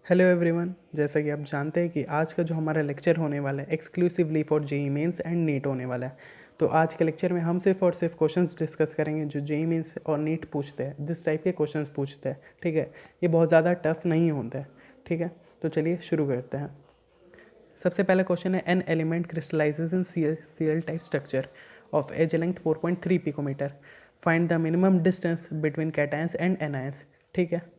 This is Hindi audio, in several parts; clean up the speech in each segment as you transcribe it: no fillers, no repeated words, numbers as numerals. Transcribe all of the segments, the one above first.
हेलो एवरीवन, जैसा कि आप जानते हैं कि आज का जो हमारा लेक्चर होने वाला है exclusively for JEE Mains and NEET होने वाला है। तो आज के लेक्चर में हम सिर्फ और सिर्फ क्वेश्चंस डिस्कस करेंगे जो जेई मेंस और नीट पूछते हैं, जिस टाइप के क्वेश्चंस पूछते हैं। ठीक है, ये बहुत ज़्यादा टफ नहीं होता है। ठीक है, तो चलिए शुरू करते हैं। सबसे पहला क्वेश्चन है, an element crystallizes in CL type structure of edge length 4.3 picometre, find the minimum distance between cations and anions. ठीक है,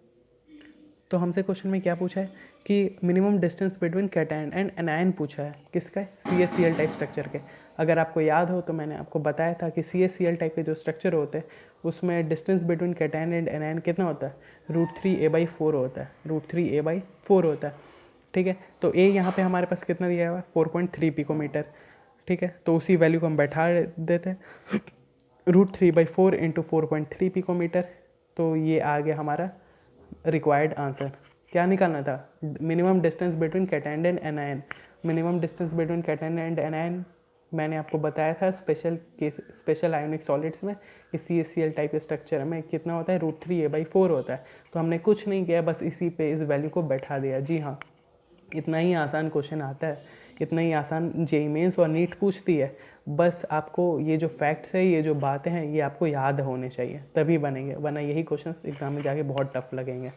तो हमसे क्वेश्चन में क्या पूछा है कि minimum distance between cation and anion पूछा है। किसका? CaCl टाइप स्ट्रक्चर के। अगर आपको याद हो तो मैंने आपको बताया था कि CaCl टाइप के जो स्ट्रक्चर होते हैं उसमें distance between cation and anion कितना होता है? √3a/4 होता है। √3a/4 होता है। ठीक है, तो ए यहाँ पे हमारे पास कितना दिया हुआ है? 4.3 पिकोमीटर। ठीक है, तो उसी वैल्यू को हम बैठा देते हैं। √3/4 इंटू 4.3 पिकोमीटर। तो ये आ गया हमारा रिक्वायर्ड आंसर। क्या निकालना था? Minimum distance between cation and anion. Minimum distance between cation and anion मैंने आपको बताया था स्पेशल आयोनिक सॉलिड्स में कि CaCl टाइप के स्ट्रक्चर में कितना होता है? √3a/4 होता है। तो हमने कुछ नहीं किया, बस इसी पे इस वैल्यू को बैठा दिया। जी हाँ, इतना ही आसान क्वेश्चन आता है, इतना ही आसान जेईई मेंस और नीट पूछती है। बस आपको ये जो फैक्ट्स है, ये जो बातें हैं, ये आपको याद होने चाहिए, तभी बनेंगे, वरना यही क्वेश्चंस एग्जाम में जाके बहुत टफ लगेंगे।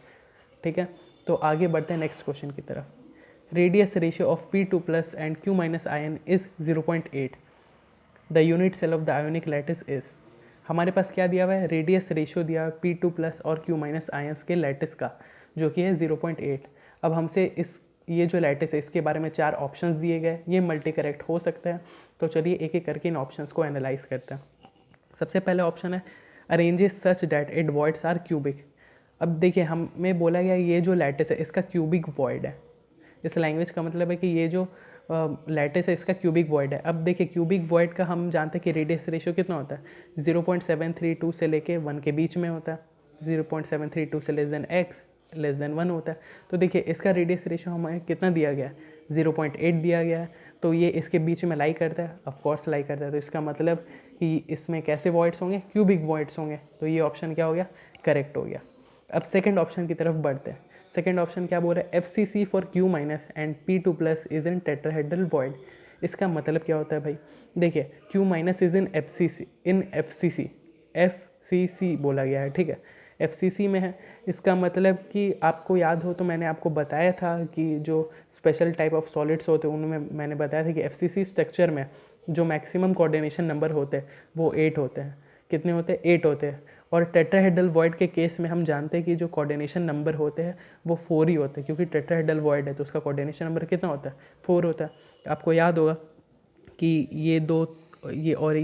ठीक है, तो आगे बढ़ते हैं नेक्स्ट क्वेश्चन की तरफ। Radius ratio of P2+ and Q- ion is 0.8। The unit cell of the ionic lattice is. हमारे पास क्या दिया हुआ है? रेडियस रेशियो दिया हुआ है P2+ और Q- आयंस के लैटिस का, जो कि है 0.8। अब हमसे इस ये जो लैटिस है इसके बारे में 4 ऑप्शंस दिए गए, ये मल्टी करेक्ट हो सकता है। तो चलिए एक एक करके इन ऑप्शंस को एनालाइज करते हैं। सबसे पहला ऑप्शन है, arranges such that it voids are cubic. अब देखिए, हमें बोला गया ये जो लैटिस है इसका क्यूबिक वॉइड है। इस लैंग्वेज का मतलब है कि ये जो लैटिस है इसका क्यूबिक वॉइड है। अब देखिए, क्यूबिक वॉइड का हम जानते हैं कि रेडियस रेशियो कितना होता है? 0.732 से लेके 1 के बीच में होता है। 0.732 से x <1 होता है। तो देखिए, इसका रेडियस रेशियो हमें कितना दिया गया है? 0.8 दिया गया है। तो ये इसके बीच में लाई करता है, ऑफकोर्स लाई करता है। तो इसका मतलब कि इसमें कैसे वॉइड्स होंगे? क्यूबिक वॉइड्स होंगे। तो ये ऑप्शन क्या हो गया? करेक्ट हो गया। अब सेकंड ऑप्शन की तरफ बढ़ते हैं। सेकंड ऑप्शन क्या बोल रहा है? FCC for Q- and P2+ is in tetrahedral void. इसका मतलब क्या होता है भाई? देखिए, Q- इज इन FCC बोला गया है। ठीक है, FCC में है। इसका मतलब कि आपको याद हो तो मैंने आपको बताया था कि जो स्पेशल टाइप ऑफ सॉलिड्स होते हैं उनमें मैंने बताया था कि FCC स्ट्रक्चर में जो मैक्सिमम कोऑर्डिनेशन नंबर होते हैं वो 8 होते हैं। कितने होते हैं? 8 होते हैं। और टेट्राहेड्रल वॉइड के केस में हम जानते हैं कि जो कोऑर्डिनेशन नंबर होते हैं वो 4 ही होते हैं, क्योंकि टेट्राहेड्रल वॉइड है तो उसका कोऑर्डिनेशन नंबर कितना होता है? 4 होता है। आपको याद होगा कि ये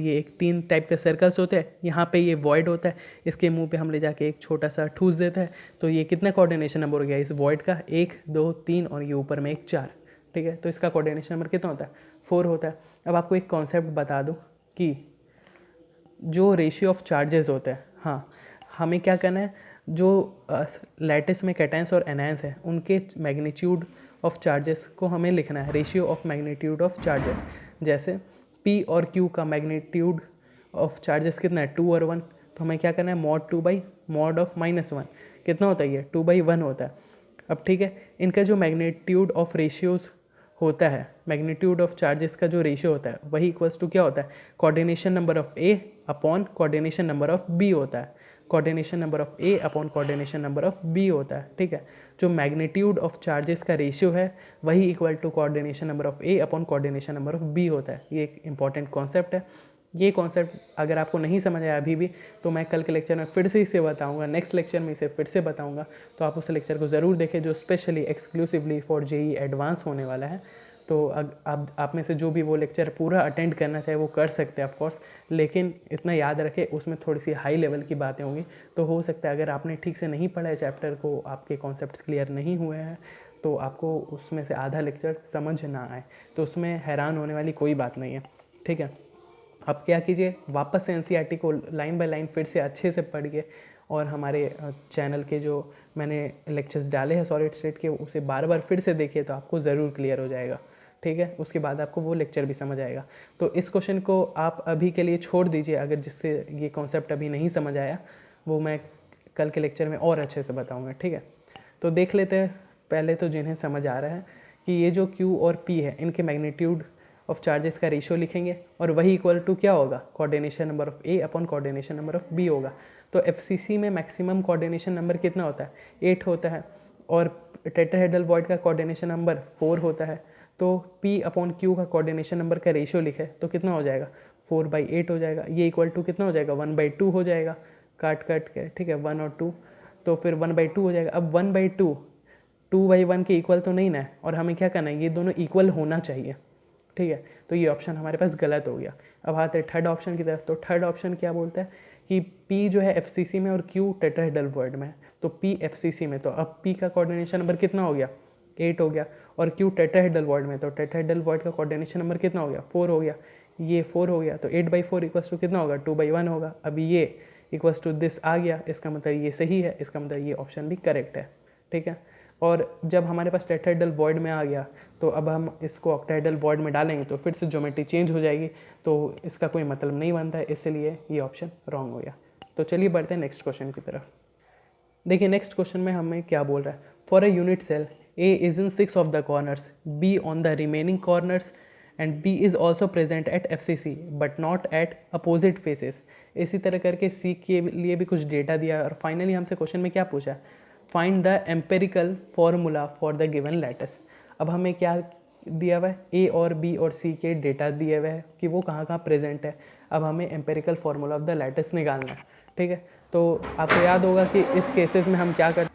एक 3 टाइप के सर्कल्स होते हैं। यहाँ पे ये वॉइड होता है, इसके मुंह पे हम ले जाके एक छोटा सा ठूस देता है। तो ये कितना कोऑर्डिनेशन नंबर हो गया इस वॉइड का? 1 2 3 और ये ऊपर में एक 4। ठीक है, तो इसका कोऑर्डिनेशन नंबर कितना होता है? 4 होता है। अब आपको एक कॉन्सेप्ट बता दूँ कि जो रेशियो ऑफ चार्जेस होते हैं, हाँ, हमें क्या करना है? जो लैटिस में कैटायंस और एनायंस है उनके मैग्नीट्यूड ऑफ चार्जेस को हमें लिखना है, ratio of magnitude of charges. जैसे P और Q का मैग्नीट्यूड ऑफ चार्जेस कितना है? 2 और 1। तो हमें क्या करना है? mod 2/(-1) कितना होता है? ये 2/1 होता है। अब ठीक है, इनका जो मैग्नीट्यूड ऑफ रेशियोज होता है, मैग्नीट्यूड ऑफ चार्जेस का जो रेशियो होता है वही इक्वल्स टू क्या होता है? Coordination number of A upon coordination number of B होता है। Coordination number of A upon coordination number of B होता है। ठीक है, जो मैग्नीट्यूड ऑफ चार्जेस का रेशियो है वही equal to coordination number of A upon coordination number of B होता है। ये एक इंपॉर्टेंट कॉन्सेप्ट है। ये कॉन्सेप्ट अगर आपको नहीं समझ आया अभी भी तो मैं कल के लेक्चर में फिर से इसे बताऊंगा, नेक्स्ट लेक्चर में इसे फिर से बताऊंगा। तो आप उस लेक्चर को ज़रूर देखें जो specially exclusively for JEE advance होने वाला है। तो आप में से जो भी वो लेक्चर पूरा अटेंड करना चाहे वो कर सकते हैं ऑफकोर्स, लेकिन इतना याद रखें उसमें थोड़ी सी हाई लेवल की बातें होंगी। तो हो सकता है अगर आपने ठीक से नहीं पढ़ा है चैप्टर को, आपके कॉन्सेप्ट्स क्लियर नहीं हुए हैं, तो आपको उसमें से आधा लेक्चर समझ ना आए। तो उसमें हैरान होने वाली कोई बात नहीं है। ठीक है, अब क्या कीजिए, वापस से एनसीईआरटी को लाइन बाय लाइन फिर से अच्छे से पढ़िए और हमारे चैनल के जो मैंने लेक्चर्स डाले हैं सॉलिड स्टेट के उसे बार बार फिर से देखिए, तो आपको ज़रूर क्लियर हो जाएगा। ठीक है, उसके बाद आपको वो लेक्चर भी समझ आएगा। तो इस क्वेश्चन को आप अभी के लिए छोड़ दीजिए, अगर जिससे ये कॉन्सेप्ट अभी नहीं समझ आया वो मैं कल के लेक्चर में और अच्छे से बताऊँगा। ठीक है, तो देख लेते हैं पहले तो जिन्हें समझ आ रहा है कि ये जो Q और P है इनके मैग्नीट्यूड ऑफ चार्जेस का रेशियो लिखेंगे और वही इक्वल टू क्या होगा, coordination number of A upon coordination number of B होगा। तो FCC में मैक्सिमम कोऑर्डिनेशन नंबर कितना होता है, 8 होता है, और टेट्राहेड्रल वॉइड का कोऑर्डिनेशन नंबर 4 होता है। तो P अपॉन Q का कोऑर्डिनेशन नंबर का रेशियो लिखे तो कितना हो जाएगा, 4/8 हो जाएगा। ये इक्वल टू कितना हो जाएगा, 1/2 हो जाएगा, काट के, ठीक है, 1 और 2, तो फिर 1/2 हो जाएगा। अब 1/2 2/1 के इक्वल तो नहीं ना है, और हमें क्या करना है, ये दोनों इक्वल होना चाहिए, ठीक है। तो ये ऑप्शन हमारे पास गलत हो गया। अब आते हैं थर्ड ऑप्शन की तरफ। तो थर्ड ऑप्शन क्या बोलता है कि P जो है FCC में और Q टेट्राहेड्रल वॉइड में है। तो P FCC में, तो अब P का कोऑर्डिनेशन नंबर कितना हो गया, 8 हो गया, और Q टेट्राहेड्रल वॉइड में, तो टेट्राहेड्रल वॉइड का कोऑर्डिनेशन नंबर कितना हो गया, 4 हो गया। ये 4 हो गया, तो 8/4 इक्वल्स टू कितना होगा, 2/1 होगा। अभी ये इक्वल्स टू दिस आ गया, इसका मतलब ये सही है, इसका मतलब ये ऑप्शन भी करेक्ट है, ठीक है। और जब हमारे पास टेट्राहेड्रल वॉइड में आ गया तो अब हम इसको ऑक्टाहेड्रल वॉइड में डालेंगे तो फिर से ज्योमेट्री चेंज हो जाएगी, तो इसका कोई मतलब नहीं बनता है, इसलिए ये ऑप्शन रॉन्ग हो गया। तो चलिए बढ़ते हैं नेक्स्ट क्वेश्चन की तरफ। देखिए नेक्स्ट क्वेश्चन में हमें क्या बोल रहा है, for a unit cell A is in 6 of the corners, B on the remaining corners and B is also present at FCC but not at opposite faces. इसी तरह करके C के लिए भी कुछ डेटा दिया है, और फाइनली हमसे क्वेश्चन में क्या पूछा है, find the empirical formula for the given lattice. अब हमें क्या दिया हुआ है, A और B और C के डेटा दिए हुए हैं कि वो कहाँ कहाँ प्रेजेंट है। अब हमें empirical formula of the lattice निकालना है, ठीक है। तो आपको याद होगा कि इस केसेस में हम क्या करते,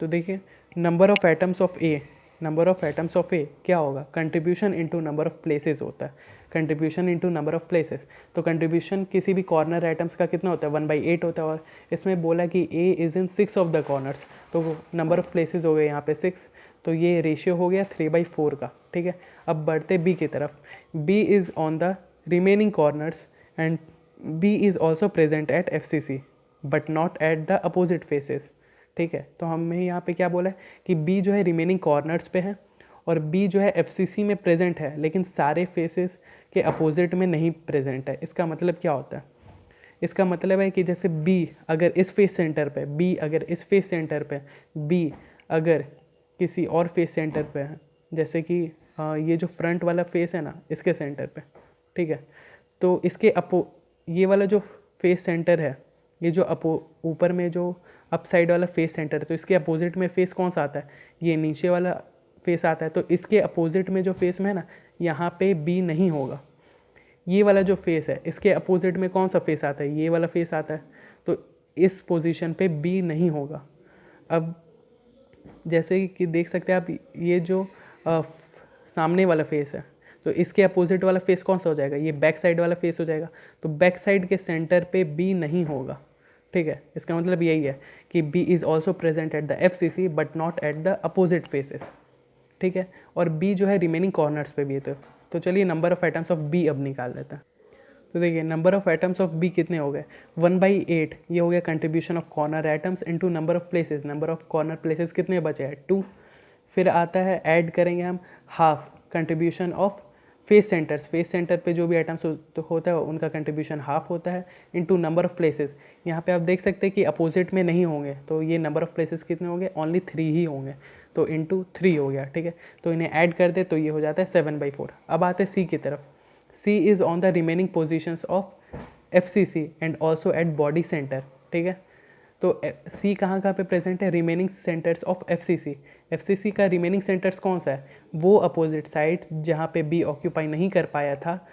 तो देखिए number of atoms of A, number of atoms of A क्या होगा, contribution into number of places होता है, contribution into number of places. तो कंट्रीब्यूशन किसी भी कॉर्नर एटम्स का कितना होता है, 1/8 होता है, और इसमें बोला कि A is in 6 of the corners, तो नंबर ऑफ प्लेसेस हो गए यहाँ पे 6, तो ये रेशियो हो गया 3/4 का, ठीक है। अब बढ़ते बी की तरफ, B is on the remaining corners and B is also present at FCC but not at the opposite faces, ठीक है। तो हमें यहाँ पे क्या बोला है कि B जो है रिमेनिंग कॉर्नर्स पे है और B जो है FCC में प्रेजेंट है, लेकिन सारे फेसेस के अपोजिट में नहीं प्रेजेंट है। इसका मतलब क्या होता है, इसका मतलब है कि जैसे B अगर इस फेस सेंटर पे, B अगर इस फेस सेंटर पे, B अगर किसी और फेस सेंटर पे है, जैसे कि ये जो फ्रंट वाला फेस है ना इसके सेंटर पे, ठीक है, तो इसके ये वाला जो फेस सेंटर है, ये जो ऊपर में जो अप साइड वाला फेस सेंटर है, तो इसके अपोजिट में फेस कौन सा आता है, ये नीचे वाला फेस आता है। तो इसके अपोजिट में जो फेस में है ना, यहाँ पे B नहीं होगा। ये वाला जो फेस है इसके अपोजिट में कौन सा फेस आता है, ये वाला फेस आता है, तो इस पोजीशन पे B नहीं होगा। अब जैसे कि देख सकते हैं आप, ये जो सामने वाला फेस है, तो इसके अपोजिट वाला फेस कौन सा हो जाएगा, ये बैक साइड वाला फेस हो जाएगा। तो बैक साइड के सेंटर पे B नहीं होगा, ठीक है। इसका मतलब यही है कि B is also present at the FCC but not at the opposite faces, ठीक है। और B जो है रिमेनिंग कॉर्नर्स पे भी है। तो चलिए number of atoms of B अब निकाल लेते हैं। तो देखिए number of atoms of B कितने हो गए, 1/8, ये हो गया contribution of corner atoms into number of places, number of corner places कितने बचे हैं, 2। फिर आता है ऐड करेंगे हम half contribution of face centres, face centre पे जो भी आइटम्स होता है उनका कंट्रीब्यूशन हाफ होता है, इनटू नंबर ऑफ प्लेसेस। यहाँ पे आप देख सकते हैं कि अपोजिट में नहीं होंगे, तो ये नंबर ऑफ प्लेसेस कितने होंगे, ओनली 3 ही होंगे, तो इनटू 3 हो गया, ठीक है। तो इन्हें ऐड कर दे तो ये हो जाता है 7/4। अब आते हैं सी की तरफ, C is on the remaining positions of FCC and also at body centre, ठीक है। तो सी कहाँ कहाँ पे प्रेजेंट है, remaining centres of FCC। FCC का रिमेनिंग सेंटर्स कौन सा है, वो अपोजिट साइड्स जहाँ पे B ऑक्यूपाई नहीं कर पाया था,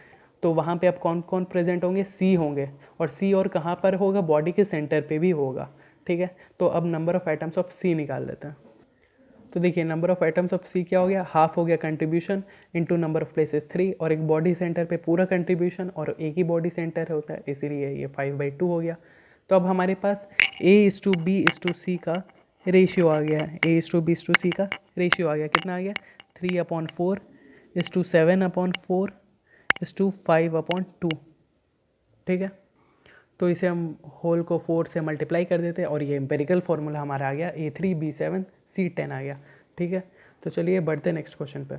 तो वहाँ पे अब कौन कौन प्रेजेंट होंगे, C होंगे, और C और कहाँ पर होगा, बॉडी के सेंटर पे भी होगा, ठीक है। तो अब number of atoms of C निकाल लेते हैं। तो देखिए number of atoms of C क्या हो गया, हाफ हो गया contribution into number of places 3, और एक बॉडी सेंटर पे पूरा कंट्रीब्यूशन, और एक ही बॉडी सेंटर होता है इसीलिए ये 5/2 हो गया। तो अब हमारे पास A/B/C का रेशियो आ गया है, A/B/C का रेशियो आ गया, कितना आ गया, 3/4:7/4:5/2, ठीक है। तो इसे हम होल को 4 से मल्टीप्लाई कर देते हैं और ये एम्पेरिकल फार्मूला हमारा आ गया, A3B7C10 आ गया, ठीक है। तो चलिए बढ़ते हैं नेक्स्ट क्वेश्चन पे।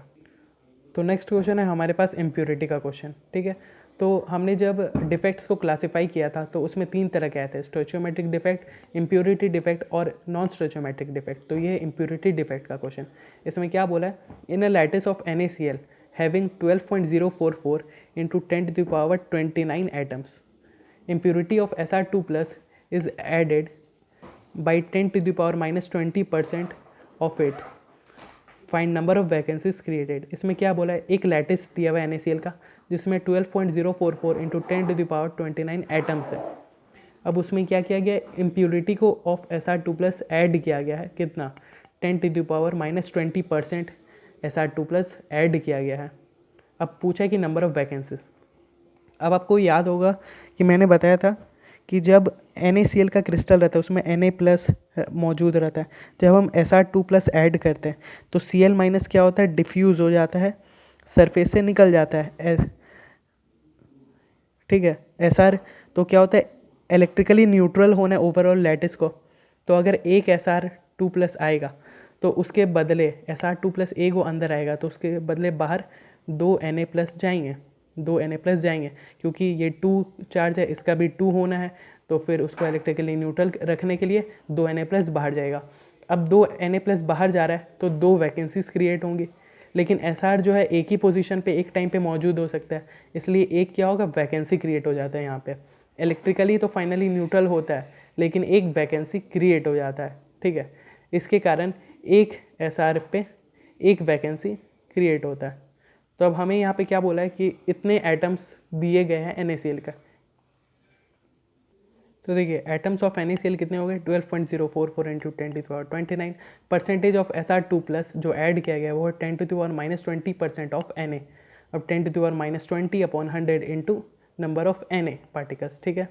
तो नेक्स्ट क्वेश्चन है हमारे पास इम्प्योरिटी का क्वेश्चन, ठीक है। तो हमने जब डिफेक्ट्स को क्लासीफाई किया था तो उसमें 3 तरह के आए थे, स्टोइचियोमेट्रिक डिफेक्ट, इम्प्योरिटी डिफेक्ट और नॉन स्टोइचियोमेट्रिक डिफेक्ट। तो ये इम्प्योरिटी डिफेक्ट का क्वेश्चन। इसमें क्या बोला है, in a lattice of NaCl having 12.044 into 10⁻29 atoms, impurity of Sr2 plus is added by 10⁻20% of it, find number of vacancies created. इसमें क्या बोला है, एक लैटिस दिया हुआ है NaCl का जिसमें 12.044 इंटू 10⁻29 एटम्स है। अब उसमें क्या किया गया है, इम्प्योरिटी को ऑफ Sr2 प्लस ऐड किया गया है, कितना 10⁻20% Sr2 प्लस ऐड किया गया है। अब पूछा है कि नंबर ऑफ वैकेंसीज। अब आपको याद होगा कि मैंने बताया था कि जब NaCl का क्रिस्टल रहता है उसमें Na प्लस मौजूद रहता है, जब हम Sr2 प्लस ऐड करते हैं तो Cl माइनस क्या होता है, डिफ्यूज़ हो जाता है, सरफेस से निकल जाता है, ठीक है। Sr तो क्या होता है, इलेक्ट्रिकली न्यूट्रल होना है ओवरऑल लैटिस को। तो अगर एक Sr2 प्लस आएगा तो उसके बदले Sr2 प्लस एक वो अंदर आएगा तो उसके बदले बाहर 2 Na प्लस जाएंगे, 2 Na प्लस जाएंगे, क्योंकि ये 2 चार्ज है, इसका भी 2 होना है, तो फिर उसको इलेक्ट्रिकली न्यूट्रल रखने के लिए 2 Na प्लस बाहर जाएगा। अब 2 Na प्लस बाहर जा रहा है तो 2 वैकेंसीज क्रिएट होंगी, लेकिन Sr जो है एक ही पोजीशन पे एक टाइम पे मौजूद हो सकता है, इसलिए एक क्या होगा, वैकेंसी क्रिएट हो जाता है यहाँ पे। इलेक्ट्रिकली तो फाइनली न्यूट्रल होता है लेकिन एक वैकेंसी क्रिएट हो जाता है, ठीक है। इसके कारण एक Sr पे एक वैकेंसी क्रिएट होता है। तो अब हमें यहाँ पे क्या बोला है कि इतने एटम्स दिए गए हैं NaCl का। तो देखिए एटम्स ऑफ NaCl कितने हो गए, 12.044 into 10⁻29। Percentage of Sr2 plus जो ऐड किया गया है वो है 10⁻20% ऑफ Na। अब 10⁻20 upon 100 into number of Na particles, ठीक है।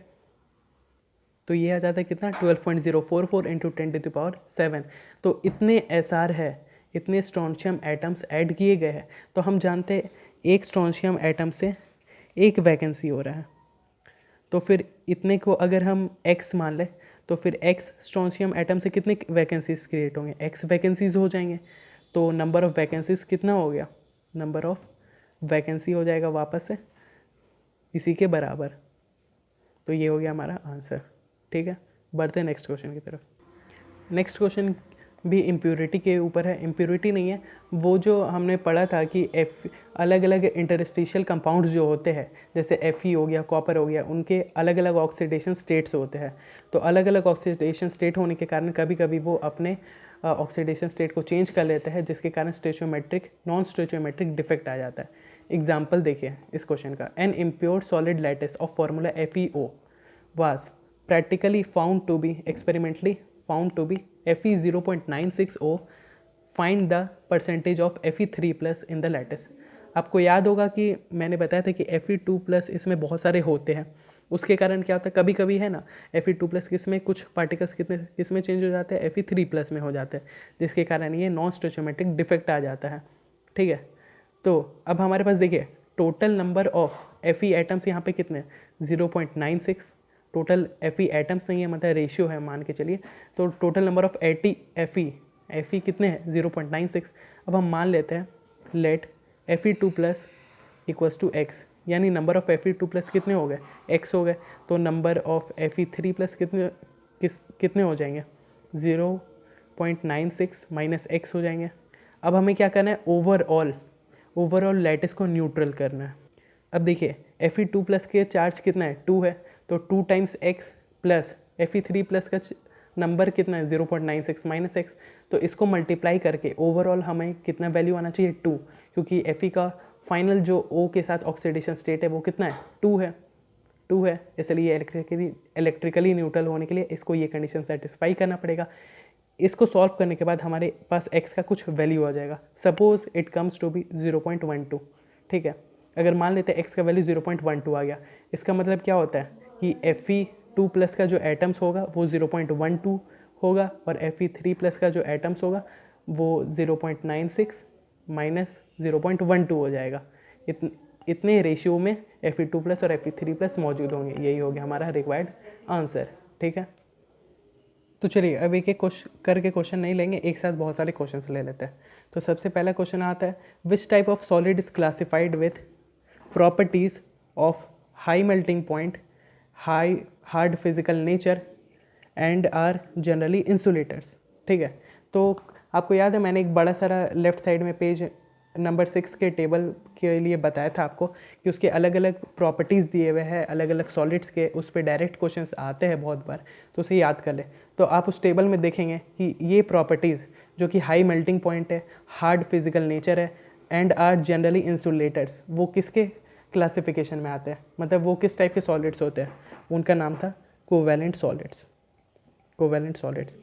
तो ये आ जाता है कितना, 12.044 इंटू 10⁻7। तो इतने Sr है, इतने स्ट्रोंशियम एटम्स ऐड किए गए हैं, तो हम जानते हैं एक स्ट्रोंशियम एटम से एक वैकेंसी हो रहा है। तो फिर इतने को अगर हम x मान लें तो फिर x स्ट्रोंशियम एटम से कितने वैकेंसीज क्रिएट होंगे, x वैकेंसीज हो जाएंगे। तो नंबर ऑफ वैकेंसीज कितना हो गया, नंबर ऑफ वैकेंसी हो जाएगा वापस से इसी के बराबर। तो ये हो गया हमारा आंसर, ठीक है। बढ़ते हैं नेक्स्ट क्वेश्चन की तरफ। नेक्स्ट क्वेश्चन भी इम्प्योरिटी के ऊपर है। इम्प्योरिटी नहीं है, वो जो हमने पढ़ा था कि अलग अलग इंटरस्टिशियल कंपाउंड्स जो होते हैं, जैसे Fe हो गया, कॉपर हो गया, उनके अलग अलग ऑक्सीडेशन स्टेट्स होते हैं। तो अलग अलग ऑक्सीडेशन स्टेट होने के कारण कभी कभी वो अपने ऑक्सीडेशन स्टेट को चेंज कर लेते हैं, जिसके कारण स्टोइचियोमेट्रिक नॉन स्टोइचियोमेट्रिक डिफेक्ट आ जाता है। एग्जाम्पल देखिए इस क्वेश्चन का, an impure solid lattice of formula FeO was practically found to be experimentally found to be Fe 0.960। find the percentage of Fe3 plus in the lattice। आपको याद होगा कि मैंने बताया था कि Fe2 प्लस इसमें बहुत सारे होते हैं, उसके कारण क्या होता है, कभी कभी है ना Fe2 प्लस किसमें कुछ पार्टिकल्स किसमें चेंज हो जाते हैं, Fe3 प्लस में हो जाते हैं, जिसके कारण ये नॉन स्टोइचियोमेट्रिक डिफेक्ट आ जाता है, ठीक है। तो अब हमारे पास देखिए total number of Fe atoms यहाँ पे कितने, 0.96। टोटल Fe एटम्स नहीं है, मतलब रेशियो है मान के चलिए। तो टोटल नंबर ऑफ Fe कितने हैं, 0.96। अब हम मान लेते हैं let Fe2 plus equals to x, यानी नंबर ऑफ Fe2 प्लस कितने हो गए, x हो गए। तो नंबर ऑफ Fe3 प्लस कितने हो जाएंगे, 0.96 माइनस x हो जाएंगे। अब हमें क्या करना है, ओवरऑल लैटिस को न्यूट्रल करना है। अब देखिए Fe2 प्लस के चार्ज कितना है, 2 है, तो 2 times x plus Fe3 plus का नंबर कितना है, 0.96 माइनस x। तो इसको मल्टीप्लाई करके ओवरऑल हमें कितना वैल्यू आना चाहिए, 2, क्योंकि Fe का फाइनल जो O के साथ ऑक्सीडेशन स्टेट है वो कितना है, 2 है। इसलिए इलेक्ट्रिकली न्यूट्रल होने के लिए इसको ये कंडीशन सेटिस्फाई करना पड़ेगा। इसको सॉल्व करने के बाद हमारे पास x का कुछ वैल्यू आ जाएगा, suppose it comes to be 0.12, ठीक है। अगर मान लेते हैं x का वैल्यू 0.12 आ गया, इसका मतलब क्या होता है कि Fe2 प्लस का जो एटम्स होगा वो 0.12 होगा और Fe3 प्लस का जो एटम्स होगा वो 0.96 माइनस 0.12 हो जाएगा। इतने रेशियो में Fe2 प्लस और Fe3 प्लस मौजूद होंगे। यही हो गया हमारा रिक्वायर्ड आंसर, ठीक है। तो चलिए अब एक एक करके क्वेश्चन नहीं लेंगे, एक साथ बहुत सारे क्वेश्चंस ले लेते हैं। तो सबसे पहला क्वेश्चन आता है, which type of solid is classified with properties of high melting point, high hard physical nature and are generally insulators. ठीक है, तो आपको याद है मैंने एक बड़ा सारा लेफ्ट साइड में पेज नंबर 6 के टेबल के लिए बताया था आपको कि उसके अलग अलग प्रॉपर्टीज़ दिए हुए हैं अलग अलग सॉलिड्स के, उस पर डायरेक्ट क्वेश्चंस आते हैं बहुत बार, तो उसे याद कर ले। तो आप उस टेबल में देखेंगे कि ये प्रॉपर्टीज़ जो कि हाई मेल्टिंग पॉइंट है, हार्ड फिजिकल नेचर है एंड आर जनरली इंसुलेटर्स, वो किसके क्लासिफिकेशन में आते हैं, मतलब वो किस टाइप के सॉलिड्स होते हैं, उनका नाम था कोवैलेंट सॉलिड्स। कोवैलेंट सॉलिड्स,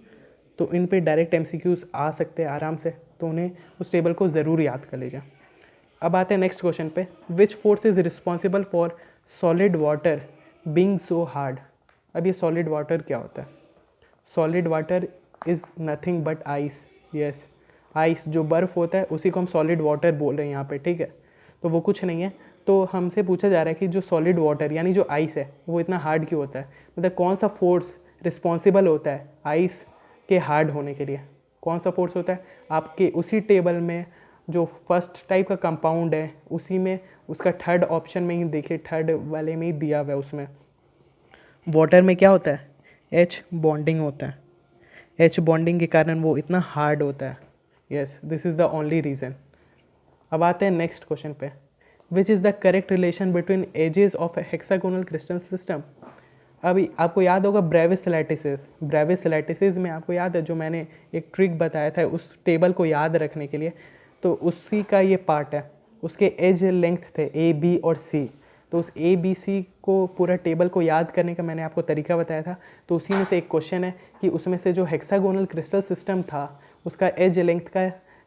तो इन पे डायरेक्ट एमसीक्यूज आ सकते हैं आराम से, तो उन्हें उस टेबल को ज़रूर याद कर लीजिए। अब आते हैं नेक्स्ट क्वेश्चन पे, which force is responsible for solid water being so hard. अब ये सॉलिड वाटर क्या होता है? Solid water is nothing but ice. Yes, ice जो बर्फ़ होता है उसी को हम सॉलिड वाटर बोल रहे हैं यहाँ पे, ठीक है। तो वो कुछ नहीं है, तो हमसे पूछा जा रहा है कि जो सॉलिड वाटर यानी जो आइस है वो इतना हार्ड क्यों होता है, मतलब कौन सा फोर्स रिस्पॉन्सिबल होता है आइस के हार्ड होने के लिए, कौन सा फोर्स होता है। आपके उसी टेबल में जो फर्स्ट टाइप का कंपाउंड है उसी में उसका थर्ड ऑप्शन में ही देखिए, थर्ड वाले में ही दिया हुआ है, उसमें वाटर में क्या होता है, एच बॉन्डिंग होता है। एच बॉन्डिंग के कारण वो इतना हार्ड होता है। Yes, this is the only reason. अब आते हैं नेक्स्ट क्वेश्चन पे, which is the correct relation between edges of hexagonal crystal system. अभी आपको याद होगा ब्रेविस लैटिसेस, ब्रेविस लैटिसेस में आपको याद है जो मैंने एक ट्रिक बताया था उस टेबल को याद रखने के लिए, तो उसी का ये पार्ट है। उसके एज लेंथ थे ए बी और सी, तो उस ए बी सी को पूरा टेबल को याद करने का मैंने आपको तरीका बताया था। तो उसी में से एक क्वेश्चन है कि उसमें से जो हेक्सागोनल क्रिस्टल सिस्टम था उसका एज लेंथ का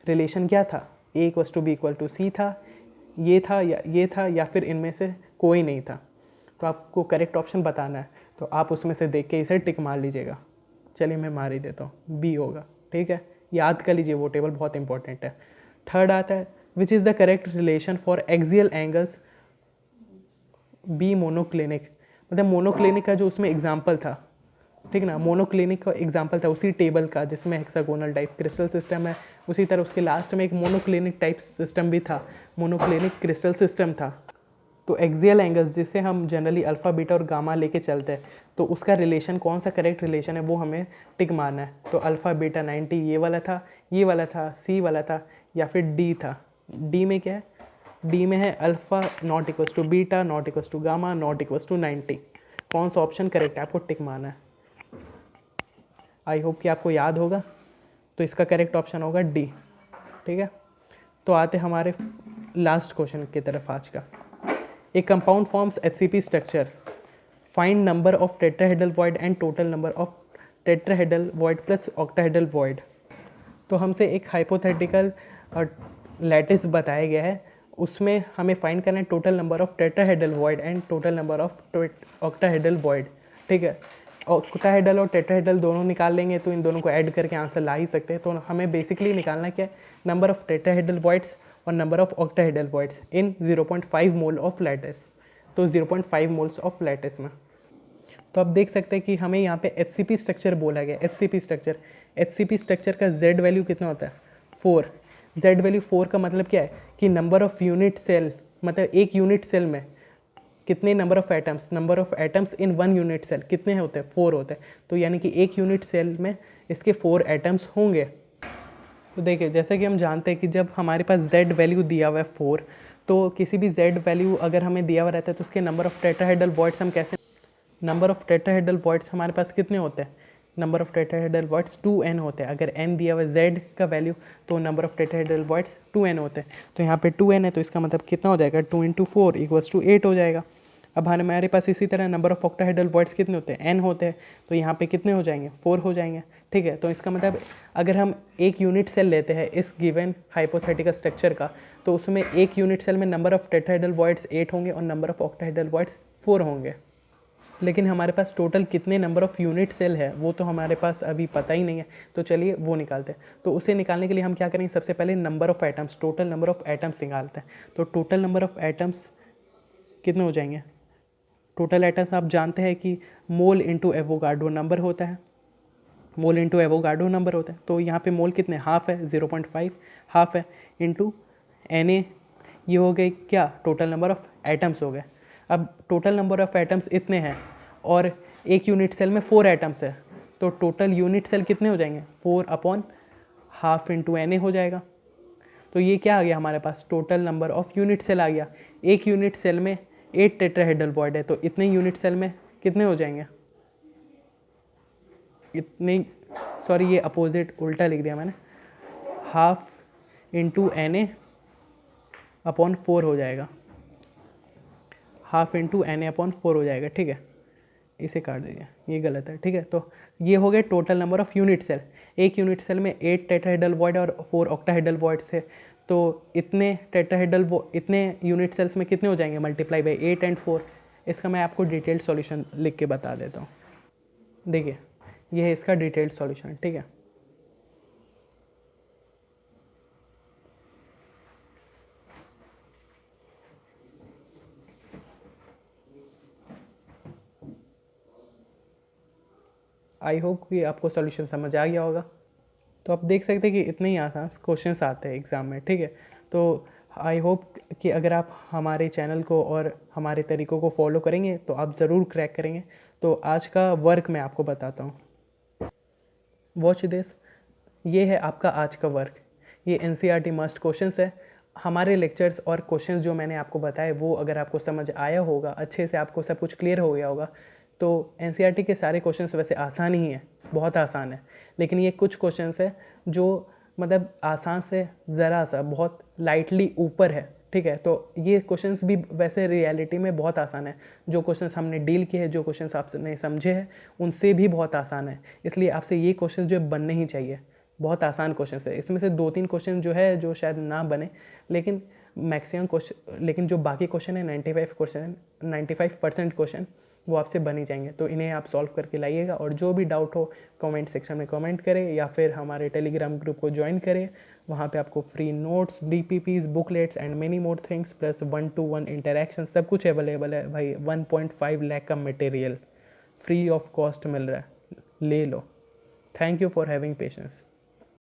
रिलेशन क्या था, A equal to B equal to C था, ये था या फिर इनमें से कोई नहीं था। तो आपको करेक्ट ऑप्शन बताना है, तो आप उसमें से देख के इसे टिक मार लीजिएगा। चलिए मैं मार ही देता हूँ, बी होगा, ठीक है। याद कर लीजिए, वो टेबल बहुत इंपॉर्टेंट है। थर्ड आता है, which is the correct relation for axial angles B monoclinic. मतलब मोनोक्लिनिक का जो उसमें एग्जाम्पल था, ठीक ना, मोनोक्लिनिक का एग्जाम्पल था उसी टेबल का जिसमें हेक्सागोनल टाइप क्रिस्टल सिस्टम है, उसी तरह उसके लास्ट में एक मोनोक्लिनिक टाइप सिस्टम भी था, मोनोक्लिनिक क्रिस्टल सिस्टम था। तो एक्सियल एंगल्स जिसे हम जनरली अल्फ़ा बीटा और गामा लेके चलते हैं, तो उसका रिलेशन कौन सा करेक्ट रिलेशन है वो हमें टिक मारना है। तो अल्फ़ा बीटा 90 ये वाला था, ये वाला था, सी वाला था, या फिर डी था। डी में क्या है, डी में है alpha not equals to beta not equals to gamma not equals to 90। कौन सा ऑप्शन करेक्ट है आपको टिक मारना है। आई होप कि आपको याद होगा, तो इसका करेक्ट ऑप्शन होगा डी, ठीक है। तो आते हमारे लास्ट क्वेश्चन की तरफ आज का। A compound forms HCP structure. Find number of tetrahedral void and total number of tetrahedral void plus octahedral void. तो हमसे एक हाइपोथेटिकल लैटिस बताया गया है, उसमें हमें फाइंड करना है total number of tetrahedral void and total number of octahedral void, ठीक है। ऑक्टाहेड्रल और टेट्राहेड्रल दोनों निकाल लेंगे तो इन दोनों को ऐड करके आंसर ला ही सकते हैं। तो हमें बेसिकली निकालना क्या है, नंबर ऑफ टेट्राहेड्रल वॉइड्स और number of octahedral voids in 0.5 mole of lattice. तो 0.5 मोल्स ऑफ लैटिस में, तो आप देख सकते हैं कि हमें यहाँ पे HCP स्ट्रक्चर बोला गया। HCP स्ट्रक्चर का Z वैल्यू कितना होता है, 4। Z वैल्यू 4 का मतलब क्या है कि नंबर ऑफ यूनिट सेल, मतलब एक यूनिट सेल में कितने number of atoms in 1 unit cell कितने होते हैं, 4 होते हैं। तो यानी कि एक यूनिट सेल में इसके 4 एटम्स होंगे। तो देखिए जैसे कि हम जानते हैं कि जब हमारे पास Z वैल्यू दिया हुआ है 4, तो किसी भी Z वैल्यू अगर हमें दिया हुआ रहता है तो उसके नंबर ऑफ टेट्राहेड्रल वॉइड्स हम कैसे, नंबर ऑफ टेट्राहेड्रल वॉइड्स हमारे पास कितने होते हैं, number of tetrahedral voids 2n होते हैं। अगर n दिया हुआ है Z का वैल्यू तो number of tetrahedral voids 2n होते हैं। तो यहाँ पे 2n है तो इसका मतलब कितना हो जाएगा, 2 × 4 = 8 हो जाएगा। अब हमारे पास इसी तरह नंबर ऑफ ऑक्टाहेड्रल वॉइड्स कितने होते हैं, n होते हैं, तो यहाँ पे कितने हो जाएंगे, 4 हो जाएंगे, ठीक है। तो इसका मतलब अगर हम एक यूनिट सेल लेते हैं इस गिवन हाइपोथेटिकल स्ट्रक्चर का, तो उसमें एक यूनिट सेल में नंबर ऑफ टेट्राहेड्रल वॉइड्स 8 होंगे और नंबर ऑफ ऑक्टाहेड्रल वॉइड्स 4 होंगे। लेकिन हमारे पास टोटल कितने नंबर ऑफ यूनिट सेल है वो तो हमारे पास अभी पता ही नहीं है, तो चलिए वो निकालते हैं। तो उसे निकालने के लिए हम क्या करेंगे, सबसे पहले number of atoms, total number of atoms निकालते हैं। तो टोटल नंबर ऑफ एटम्स कितने हो जाएंगे, टोटल एटम्स आप जानते हैं कि मोल इंटू एवोगाड्रो नंबर होता है, मोल इंटू एवोगाड्रो नंबर होता है। तो यहाँ पे मोल कितने, हाफ है, 0.5 हाफ है, इंटू Na, ये हो गए क्या, टोटल नंबर ऑफ एटम्स हो गए। अब टोटल नंबर ऑफ एटम्स इतने हैं और एक यूनिट सेल में 4 एटम्स है, तो टोटल यूनिट सेल कितने हो जाएंगे, 4/12 इंटू एन ए हो जाएगा। तो ये क्या आ गया हमारे पास, total number of unit cell आ गया। एक यूनिट सेल में 8 टेट्राहेड्रल वॉइड है, तो इतने यूनिट सेल में कितने हो जाएंगे, इतने, सॉरी ये अपोजिट उल्टा लिख दिया मैंने, 1/2 इंटू एन ए अपॉन 4 हो जाएगा, 1/2 इंटू एन ए अपॉन 4 हो जाएगा, ठीक है। इसे काट दीजिए, ये गलत है, ठीक है। तो ये हो गए total number of unit cell. एक यूनिट सेल में 8 टेट्राहेड्रल वॉइड और 4 ऑक्टाहेड्रल वॉइड्स थे, तो इतने यूनिट सेल्स में कितने हो जाएंगे, मल्टीप्लाई बाई 8 एंड 4। इसका मैं आपको डिटेल्ड सॉल्यूशन लिख के बता देता हूँ। देखिए ये है इसका डिटेल्ड सॉल्यूशन, ठीक है। आई होप कि आपको सॉल्यूशन समझ आ गया होगा। तो आप देख सकते हैं कि इतने ही आसान क्वेश्चंस आते हैं एग्ज़ाम में, ठीक है। तो आई होप कि अगर आप हमारे चैनल को और हमारे तरीक़ों को फॉलो करेंगे तो आप ज़रूर क्रैक करेंगे। तो आज का वर्क मैं आपको बताता हूँ, वॉच दिस। ये है आपका आज का वर्क, ये NCERT मस्ट क्वेश्चंस है। हमारे लेक्चर्स और क्वेश्चंस जो मैंने आपको बताए वो अगर आपको समझ आया होगा, अच्छे से आपको सब कुछ क्लियर हो गया होगा, तो NCERT के सारे क्वेश्चंस वैसे आसान ही हैं, बहुत आसान है। लेकिन ये कुछ क्वेश्चंस है जो मतलब आसान से ज़रा सा बहुत लाइटली ऊपर है, ठीक है। तो ये क्वेश्चंस भी वैसे रियलिटी में बहुत आसान है। जो क्वेश्चंस हमने डील किए हैं, जो क्वेश्चंस आपने समझे हैं, उनसे भी बहुत आसान है। इसलिए आपसे ये क्वेश्चन जो बनने ही चाहिए, बहुत आसान क्वेश्चन है। इसमें से 2-3 क्वेश्चन जो है जो शायद ना बने, लेकिन मैक्सिमम क्वेश्चन, लेकिन जो बाकी क्वेश्चन है 95% क्वेश्चन वो आपसे बन ही जाएंगे। तो इन्हें आप सॉल्व करके लाइएगा, और जो भी डाउट हो कमेंट सेक्शन में कमेंट करें या फिर हमारे टेलीग्राम ग्रुप को ज्वाइन करें। वहाँ पे आपको free notes, DPPs, booklets and many more things plus 1-to-1 interaction सब कुछ अवेलेबल है भाई। 1.5 लाख का मटेरियल फ्री ऑफ कॉस्ट मिल रहा है, ले लो। Thank you for having patience.